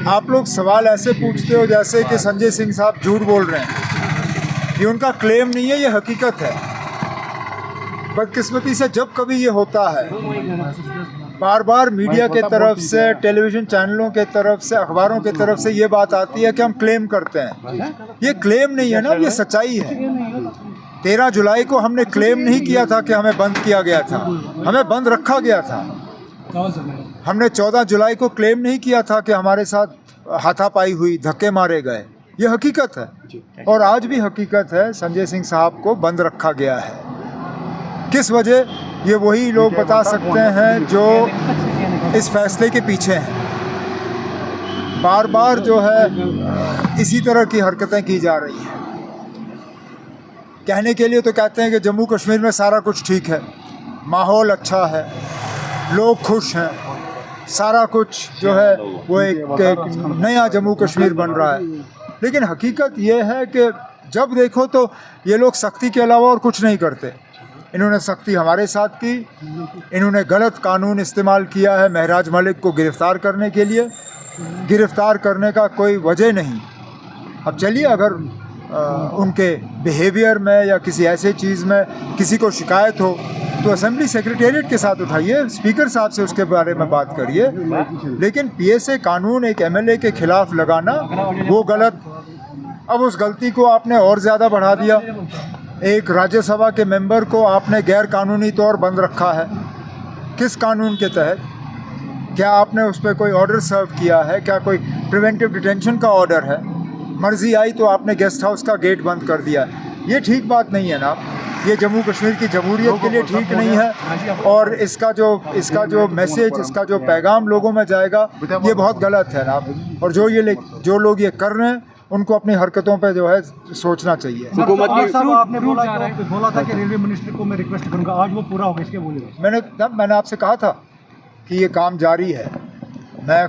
आप लोग सवाल ऐसे पूछते हो जैसे कि संजय सिंह साहब झूठ बोल रहे हैं। ये उनका क्लेम नहीं है, ये हकीकत है। बदकिस्मती से जब कभी ये होता है, बार बार मीडिया के तरफ से, टेलीविज़न चैनलों के तरफ से, अखबारों के तरफ से ये बात आती है कि हम क्लेम करते हैं। ये क्लेम नहीं है ना, ये सच्चाई है। 13 जुलाई को हमने क्लेम नहीं किया था कि हमें बंद किया गया था, हमें बंद रखा गया था। हमने 14 जुलाई को क्लेम नहीं किया था कि हमारे साथ हाथापाई हुई, धक्के मारे गए। ये हकीकत है और आज भी हकीकत है। संजय सिंह साहब को बंद रखा गया है। किस वजह, ये वही लोग बता सकते हैं जो इस फैसले के पीछे हैं। बार बार जो है इसी तरह की हरकतें की जा रही हैं। कहने के लिए तो कहते हैं कि जम्मू कश्मीर में सारा कुछ ठीक है, माहौल अच्छा है, लोग खुश हैं, सारा कुछ जो है वो एक नया जम्मू कश्मीर बन रहा है। लेकिन हकीकत ये है कि जब देखो तो ये लोग सख्ती के अलावा और कुछ नहीं करते। इन्होंने सख्ती हमारे साथ की, इन्होंने गलत कानून इस्तेमाल किया है महराज मलिक को गिरफ़्तार करने के लिए। गिरफ़्तार करने का कोई वजह नहीं। अब चलिए, अगर उनके बिहेवियर में या किसी ऐसे चीज़ में किसी को शिकायत हो तो असेंबली सेक्रेटेरिएट के साथ उठाइए, स्पीकर साहब से उसके बारे में बात करिए। लेकिन पीएसए कानून एक एमएलए के खिलाफ लगाना वो गलत। अब उस गलती को आपने और ज़्यादा बढ़ा दिया। एक राज्यसभा के मेंबर को आपने गैर कानूनी तौर बंद रखा है। किस कानून के तहत? क्या आपने उस पर कोई ऑर्डर सर्व किया है? क्या कोई प्रिवेंटिव डिटेंशन का ऑर्डर है? मर्जी आई तो आपने गेस्ट हाउस का गेट बंद कर दिया। ये ठीक बात नहीं है ना। ये जम्मू कश्मीर की जमहूरियत के लिए ठीक नहीं है और इसका जो मैसेज, इसका जो पैगाम लोगों में जाएगा, ये बहुत गलत है ना। और जो लोग ये कर रहे हैं उनको अपनी हरकतों पे जो है सोचना चाहिए। हुकूमत की साहब आपने बोला था कि रेलवे मिनिस्टर को मैं रिक्वेस्ट करूंगा, आज वो पूरा हो गया, इसके बोलिए। मैंने आपसे कहा था कि ये काम जारी है। मैं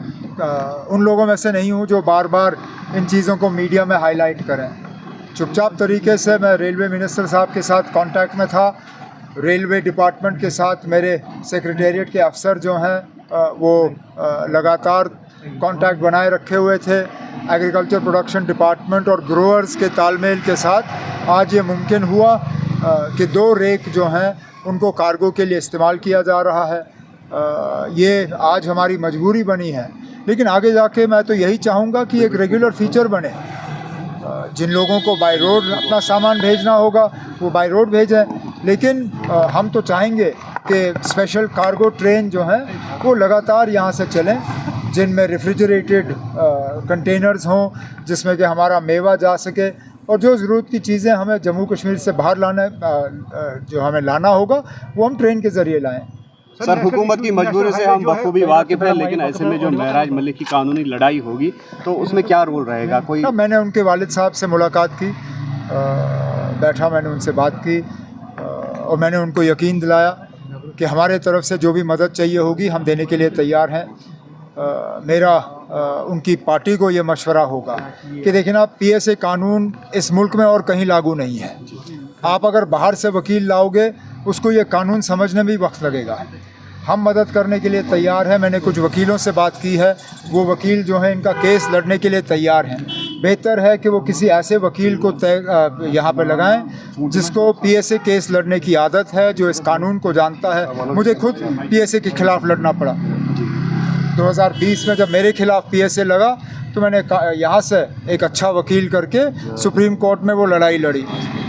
उन लोगों में से नहीं हूँ जो बार बार इन चीज़ों को मीडिया में हाईलाइट करें। चुपचाप तरीके से मैं रेलवे मिनिस्टर साहब के साथ कांटेक्ट में था। रेलवे डिपार्टमेंट के साथ मेरे सेक्रेटेरिएट के अफसर जो हैं वो लगातार कांटेक्ट बनाए रखे हुए थे। एग्रीकल्चर प्रोडक्शन डिपार्टमेंट और ग्रोअर्स के तालमेल के साथ आज ये मुमकिन हुआ कि 2 रेक जो हैं उनको कार्गो के लिए इस्तेमाल किया जा रहा है। ये आज हमारी मजबूरी बनी है, लेकिन आगे जाके मैं तो यही चाहूँगा कि एक रेगुलर फीचर बने। जिन लोगों को बाय रोड अपना सामान भेजना होगा वो बाय रोड भेजें। लेकिन हम तो चाहेंगे कि स्पेशल कार्गो ट्रेन जो हैं वो लगातार यहाँ से चलें, जिनमें रेफ्रिजरेटेड कंटेनर्स हों, जिसमें कि हमारा मेवा जा सके और जो ज़रूरत की चीज़ें हमें जम्मू कश्मीर से बाहर जो हमें लाना होगा वो हम ट्रेन के ज़रिए लाएँ। सर, हुकूमत की मजबूरी से हम बखूबी वाकिफ़ हैं, लेकिन ऐसे में जो महराज मलिक की कानूनी लड़ाई होगी तो उसमें क्या रोल रहेगा? कोई मैंने उनके वालिद साहब से मुलाकात की, बैठा, मैंने उनसे बात की और मैंने उनको यकीन दिलाया कि हमारे तरफ से जो भी मदद चाहिए होगी हम देने के लिए तैयार हैं। मेरा उनकी पार्टी को ये मशवरा होगा कि देखिए ना, पीएसए कानून इस मुल्क में और कहीं लागू नहीं है। आप अगर बाहर से वकील लाओगे उसको ये कानून समझने में भी वक्त लगेगा। हम मदद करने के लिए तैयार हैं। मैंने कुछ वकीलों से बात की है, वो वकील जो हैं इनका केस लड़ने के लिए तैयार हैं। बेहतर है कि वो किसी ऐसे वकील को यहाँ पर लगाएं जिसको पीएसए केस लड़ने की आदत है, जो इस कानून को जानता है। मुझे खुद पीएसए के ख़िलाफ़ लड़ना पड़ा। 2020 में जब मेरे खिलाफ़ पीएसए लगा तो मैंने यहाँ से एक अच्छा वकील करके सुप्रीम कोर्ट में वो लड़ाई लड़ी।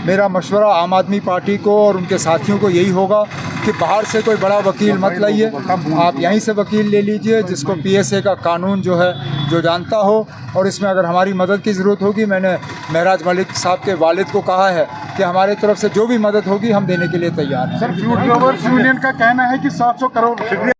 मेरा मशवरा आम आदमी पार्टी को और उनके साथियों को यही होगा कि बाहर से कोई बड़ा वकील मत लाइए, आप यहीं से वकील ले लीजिए जिसको पीएसए का कानून जो है जो जानता हो। और इसमें अगर हमारी मदद की ज़रूरत होगी, मैंने महराज मलिक साहब के वालिद को कहा है कि हमारे तरफ से जो भी मदद होगी हम देने के लिए तैयार हैं। सर, फ्रूट ग्रोवर्स यूनियन का कहना है कि 700 करोड़